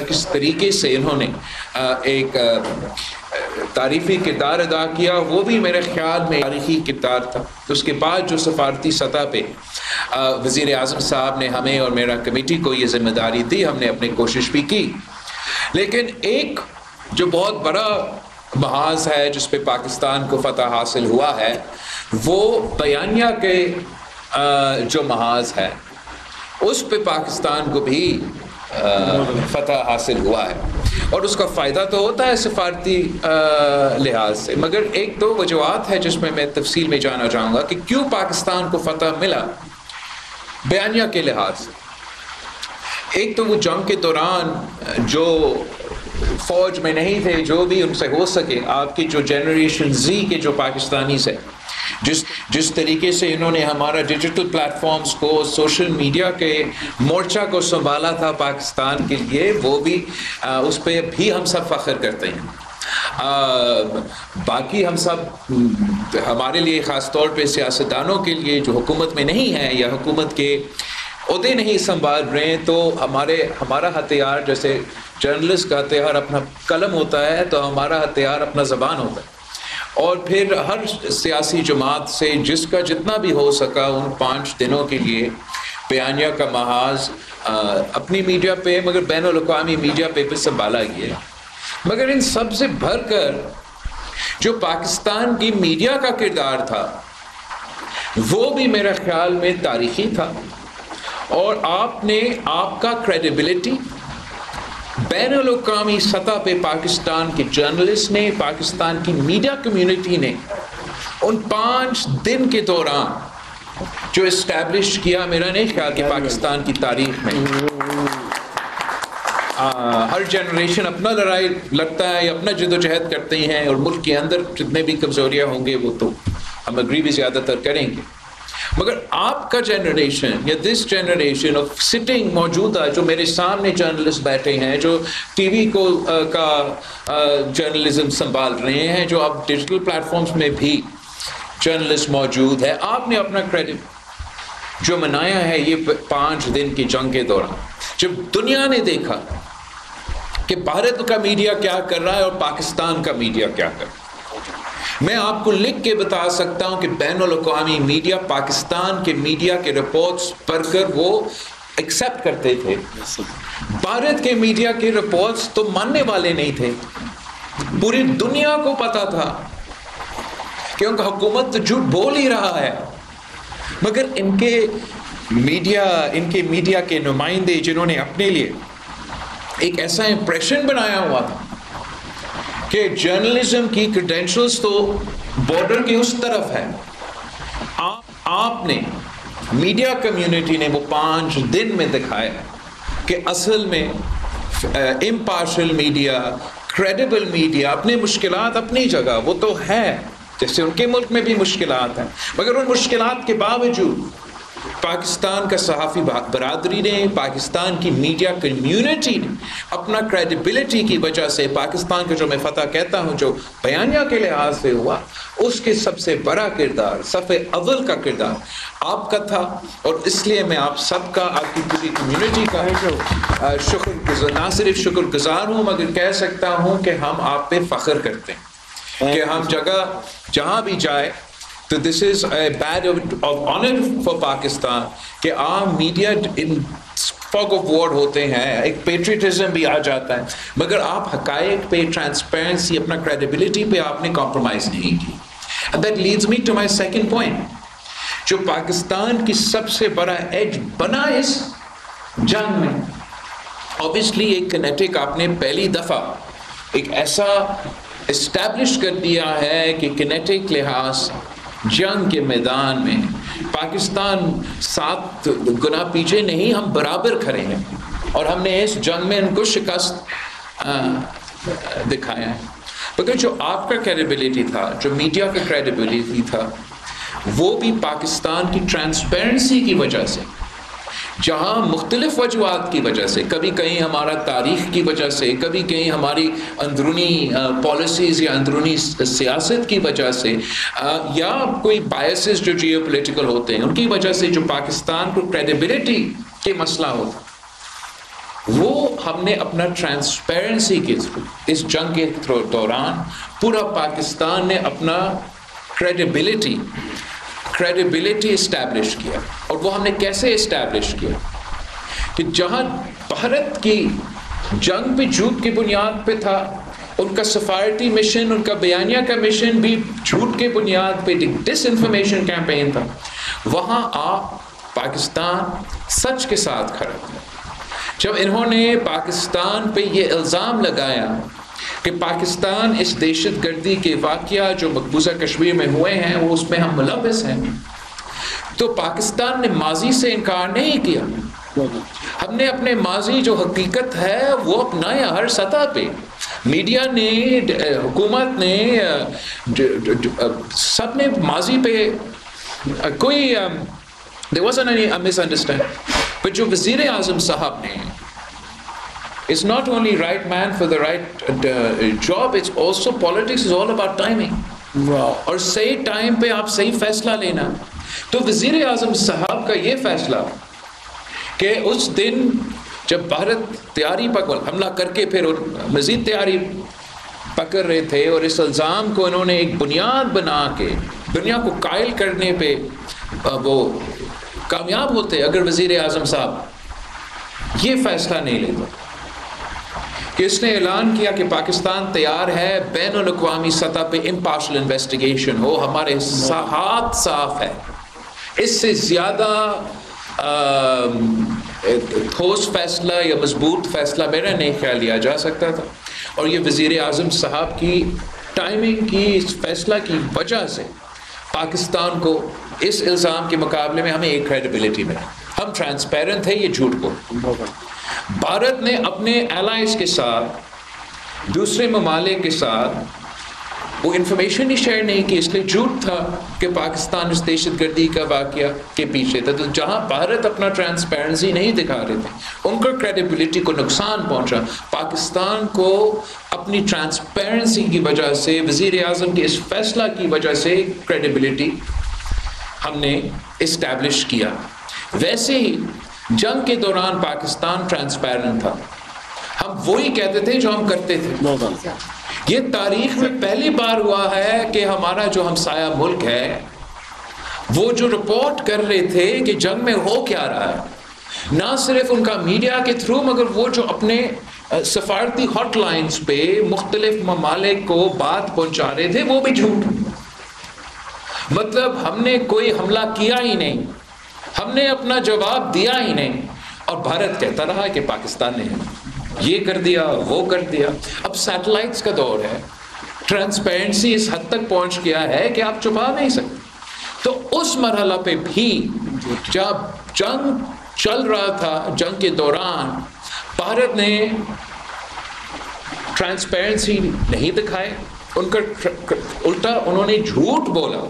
کس طریقے سے انہوں نے ایک تعریفی کردار ادا کیا، وہ بھی میرے خیال میں تاریخی کردار تھا۔ اس کے بعد جو سفارتی سطح پہ وزیر اعظم صاحب نے ہمیں اور میرا کمیٹی کو یہ ذمہ داری دی، ہم نے اپنی کوشش بھی کی، لیکن ایک جو بہت بڑا محاذ ہے جس پہ پاکستان کو فتح حاصل ہوا ہے، وہ بیانیہ کے جو محاذ ہے اس پہ پاکستان کو بھی فتح حاصل ہوا ہے، اور اس کا فائدہ تو ہوتا ہے سفارتی لحاظ سے، مگر ایک دو وجوہات ہے جس میں میں تفصیل میں جانا چاہوں گا کہ کیوں پاکستان کو فتح ملا بیانیہ کے لحاظ سے۔ ایک تو وہ جنگ کے دوران جو فوج میں نہیں تھے، جو بھی ان سے ہو سکے، آپ کی جو جنریشن زی کے جو پاکستانیز ہے، جس طریقے سے انہوں نے ہمارا ڈیجیٹل پلیٹ فارمز کو، سوشل میڈیا کے مورچہ کو سنبھالا تھا پاکستان کے لیے، وہ بھی اس پہ بھی ہم سب فخر کرتے ہیں۔ باقی ہم سب، ہمارے لیے خاص طور پہ سیاستدانوں کے لیے جو حکومت میں نہیں ہیں یا حکومت کے عہدے نہیں سنبھال رہے ہیں، تو ہمارا ہتھیار، جیسے جرنلسٹ کا ہتھیار اپنا قلم ہوتا ہے، تو ہمارا ہتھیار اپنا زبان ہوتا ہے، اور پھر ہر سیاسی جماعت سے جس کا جتنا بھی ہو سکا ان 5 دنوں کے لیے بیانیہ کا محاذ اپنی میڈیا پہ، مگر بین الاقوامی میڈیا پہ سنبھالا گیا۔ مگر ان سب سے بڑھ کر جو پاکستان کی میڈیا کا کردار تھا وہ بھی میرے خیال میں تاریخی تھا، اور آپ کا کریڈیبلٹی بین الاقوامی سطح پہ پاکستان کے جرنلسٹ نے، پاکستان کی میڈیا کمیونٹی نے ان 5 دن کے دوران جو اسٹیبلش کیا، میرا نہیں خیال کہ پاکستان کی تاریخ میں ہر جنریشن اپنا لڑائی لڑتا ہے، اپنا جد و جہد کرتے ہیں، اور ملک کے اندر جتنے بھی کمزوریاں ہوں گے وہ تو ہم اگری بھی زیادہ تر کریں گے، مگر آپ کا جنریشن یا دس جنریشن آف سٹنگ موجودہ، جو میرے سامنے جرنلسٹ بیٹھے ہیں، جو ٹی وی کا جرنلزم سنبھال رہے ہیں، جو اب ڈیجیٹل پلیٹ فارمز میں بھی جرنلسٹ موجود ہے، آپ نے اپنا کریڈٹ جو منایا ہے یہ 5 دن کی جنگ کے دوران، جب دنیا نے دیکھا کہ بھارت کا میڈیا کیا کر رہا ہے اور پاکستان کا میڈیا کیا کر رہا ہے۔ میں آپ کو لکھ کے بتا سکتا ہوں کہ بین الاقوامی میڈیا پاکستان کے میڈیا کے رپورٹس پڑھ کر وہ ایکسیپٹ کرتے تھے، بھارت کے میڈیا کے رپورٹس تو ماننے والے نہیں تھے۔ پوری دنیا کو پتا تھا کہ ان کا حکومت تو جھوٹ بول ہی رہا ہے، مگر ان کے میڈیا کے نمائندے جنہوں نے اپنے لیے ایک ایسا امپریشن بنایا ہوا تھا کہ جرنلزم کی کریڈینشلز تو بارڈر کے اس طرف ہے، آپ نے میڈیا کمیونٹی نے وہ 5 دن میں دکھایا کہ اصل میں امپارشل میڈیا، کریڈیبل میڈیا، اپنے مشکلات اپنی جگہ وہ تو ہے، جیسے ان کے ملک میں بھی مشکلات ہیں، مگر ان مشکلات کے باوجود پاکستان کا صحافی برادری نے، پاکستان کی میڈیا کمیونٹی نے اپنا کریڈیبلٹی کی وجہ سے پاکستان کا جو میں فتح کہتا ہوں جو بیانیہ کے لحاظ سے ہوا، اس کے سب سے بڑا کردار، صف اول کا کردار آپ کا تھا، اور اس لیے میں آپ سب کا، آپ کی پوری کمیونٹی کا نہ صرف شکر گزار ہوں، مگر کہہ سکتا ہوں کہ ہم آپ پہ فخر کرتے ہیں کہ ہم جہاں بھی جائے تو this is a badge of honour for Pakistan کہ عام media in fog of war ہوتے ہیں، ایک پیٹریٹزم بھی آ جاتا ہے، مگر آپ حقائق پہ، ٹرانسپیرنسی، اپنا کریڈیبلٹی پہ آپ نے کمپرومائز نہیں کی۔ And that leads me to my second point، جو پاکستان کی سب سے بڑا ایج بنا اس جنگ میں، obviously ایک کنیٹک آپ نے پہلی دفعہ ایک ایسا اسٹیبلش کر دیا ہے کہ کنیٹک لحاظ جنگ کے میدان میں پاکستان 7 گنا پیچھے نہیں، ہم برابر کھڑے ہیں، اور ہم نے اس جنگ میں ان کو شکست دکھایا ہے۔ مگر جو آپ کا کریڈیبلٹی تھا، جو میڈیا کا کریڈیبلٹی تھا، وہ بھی پاکستان کی ٹرانسپیرنسی کی وجہ سے، جہاں مختلف وجوہات کی وجہ سے، کبھی کہیں ہمارا تاریخ کی وجہ سے، کبھی کہیں ہماری اندرونی پالیسیز یا اندرونی سیاست کی وجہ سے، یا کوئی بائسز جو جیو پولیٹیکل ہوتے ہیں ان کی وجہ سے، جو پاکستان کو کریڈیبلٹی کے مسئلہ ہوتا، وہ ہم نے اپنا ٹرانسپیرنسی کے اس جنگ کے دوران پورا پاکستان نے اپنا کریڈیبلٹی اسٹیبلش کیا. اور وہ ہم نے کیسے اسٹیبلش کیا کہ جہاں بھارت کی جنگ بھی جھوٹ کی بنیاد پہ تھا، ان کا سفارتی مشن، ان کا بیانیہ کا مشن بھی جھوٹ کے بنیاد پہ ڈس انفارمیشن کیمپین تھا، وہاں آپ پاکستان سچ کے ساتھ کھڑا تھا. جب انہوں نے پاکستان پہ یہ الزام لگایا کہ پاکستان اس دہشت گردی کے واقعہ جو مقبوضہ کشمیر میں ہوئے ہیں وہ اس میں ہم ملوث ہیں، تو پاکستان نے ماضی سے انکار نہیں کیا. ہم نے اپنے ماضی جو حقیقت ہے وہ اپنایا ہر سطح پہ. میڈیا نے، حکومت نے، سب نے ماضی پہ کوئی there wasn't any misunderstanding. But جو وزیر اعظم صاحب نے it's not only right man for the right job, it's also politics is all about timing. اور صحیح ٹائم پہ آپ صحیح فیصلہ لینا. تو وزیر اعظم صاحب کا یہ فیصلہ کہ اس دن جب بھارت تیاری حملہ کر کے پھر مزید تیاری پکڑ رہے تھے اور اس الزام کو انہوں نے ایک بنیاد بنا کے دنیا کو قائل کرنے پہ وہ کامیاب ہوتے اگر وزیر اعظم صاحب یہ فیصلہ نہیں لیتے کہ اس نے اعلان کیا کہ پاکستان تیار ہے بین الاقوامی سطح پہ امپارشل انویسٹیگیشن ہو، ہمارے ہاتھ صاف ہے. اس سے زیادہ ٹھوس فیصلہ یا مضبوط فیصلہ میرا نہیں خیال لیا جا سکتا تھا. اور یہ وزیر اعظم صاحب کی ٹائمنگ کی اس فیصلہ کی وجہ سے پاکستان کو اس الزام کے مقابلے میں ہمیں ایک کریڈیبلٹی ملی. ہم ٹرانسپیرنٹ تھے، یہ جھوٹ کو. بھارت نے اپنے ایلائز کے ساتھ، دوسرے ممالک کے ساتھ وہ انفارمیشن ہی شیئر نہیں کی، اس لیے جھوٹ تھا کہ پاکستان اس دہشت گردی کا واقعہ کے پیچھے تھا. تو جہاں بھارت اپنا ٹرانسپیرنسی نہیں دکھا رہے تھے، ان کو کریڈیبلٹی کو نقصان پہنچا. پاکستان کو اپنی ٹرانسپیرنسی کی وجہ سے، وزیر اعظم کے اس فیصلہ کی وجہ سے کریڈیبلٹی ہم نے اسٹیبلش کیا. ویسے ہی جنگ کے دوران پاکستان ٹرانسپیرنٹ تھا. ہم وہی کہتے تھے جو ہم کرتے تھے. یہ تاریخ میں پہلی بار ہوا ہے کہ ہمارا جو ہمسایہ ملک ہے وہ جو رپورٹ کر رہے تھے کہ جنگ میں ہو کیا رہا ہے، نہ صرف ان کا میڈیا کے تھرو مگر وہ جو اپنے سفارتی ہاٹ لائنز پہ مختلف ممالک کو بات پہنچا رہے تھے، وہ بھی جھوٹ. مطلب ہم نے کوئی حملہ کیا ہی نہیں، ہم نے اپنا جواب دیا ہی نہیں، اور بھارت کہتا رہا کہ پاکستان نے یہ کر دیا، وہ کر دیا. اب سیٹلائٹس کا دور ہے، ٹرانسپیرنسی اس حد تک پہنچ گیا ہے کہ آپ چھپا نہیں سکتے. تو اس مرحلہ پہ بھی جب جنگ چل رہا تھا، جنگ کے دوران بھارت نے ٹرانسپیرنسی نہیں دکھائے، ان کا الٹا انہوں نے جھوٹ بولا،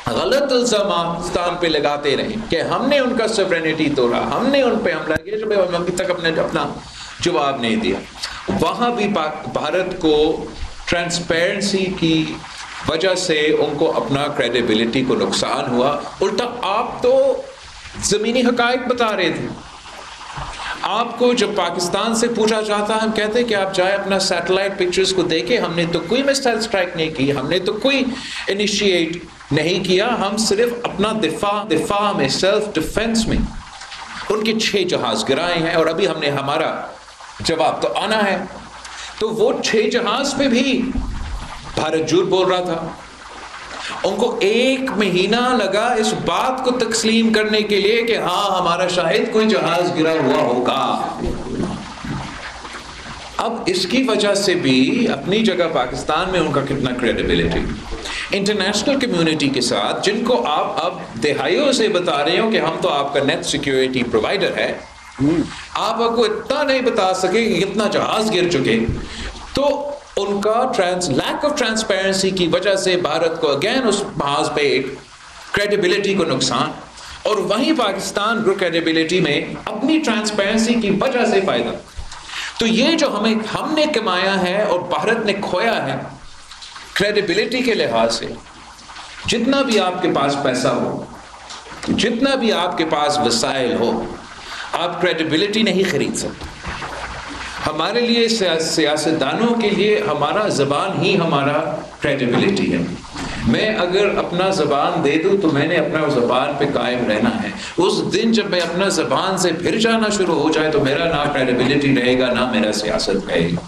غلط الزامات پاکستان پہ لگاتے رہے کہ ہم نے ان کا سورینٹی توڑا، ہم نے ان پہ حملہ کیا، جب ہم ابھی تک اپنا جواب نہیں دیا. وہاں بھی بھارت کو ٹرانسپیرنسی کی وجہ سے ان کو اپنا کریڈیبلٹی کو نقصان ہوا. الٹا آپ تو زمینی حقائق بتا رہے تھے. آپ کو جب پاکستان سے پوچھا جاتا ہے، ہم کہتے ہیں کہ آپ جائیں اپنا سیٹلائٹ پکچرز کو دیکھیں، ہم نے تو کوئی میسائل اسٹرائک نہیں کی، ہم نے تو کوئی انیشیٹ نہیں کیا، ہم صرف اپنا دفاع میں، سیلف ڈیفنس میں ان کے 6 جہاز گرائے ہیں، اور ابھی ہم نے ہمارا جواب تو آنا ہے. تو وہ 6 جہاز پہ بھی بھارت جھوٹ بول رہا تھا. ان کو 1 مہینہ لگا اس بات کو تسلیم کرنے کے لیے کہ ہاں ہمارا شاید کوئی جہاز گرا ہوا ہوگا. اب اس کی وجہ سے بھی اپنی جگہ پاکستان میں ان کا کتنا کریڈیبلٹی انٹرنیشنل کمیونٹی کے ساتھ، جن کو آپ اب دہائیوں سے بتا رہے ہو کہ ہم تو آپ کا نیٹ سیکیورٹی پرووائڈر ہے، آپ کو اتنا نہیں بتا سکے کہ کتنا جہاز گر چکے. تو ان کا لیک آف ٹرانسپیرنسی کی وجہ سے بھارت کو اگین اس محاذ پہ ایک کریڈیبلٹی کو نقصان، اور وہیں پاکستان کو کریڈیبلٹی میں اپنی ٹرانسپیرنسی کی وجہ سے فائدہ. تو یہ جو ہم نے کمایا ہے اور بھارت نے کھویا ہے کریڈیبلٹی کے لحاظ سے، جتنا بھی آپ کے پاس پیسہ ہو، جتنا بھی آپ کے پاس وسائل ہو، آپ کریڈیبلٹی نہیں خرید سکتے. ہمارے لیے سیاستدانوں کے لیے ہمارا زبان ہی ہمارا کریڈیبلٹی ہے. میں اگر اپنا زبان دے دوں تو میں نے اپنا زبان پہ قائم رہنا ہے. اس دن جب میں اپنا زبان سے پھر جانا شروع ہو جائے تو میرا نہ کریڈیبلٹی رہے گا نہ میرا سیاست رہے گا.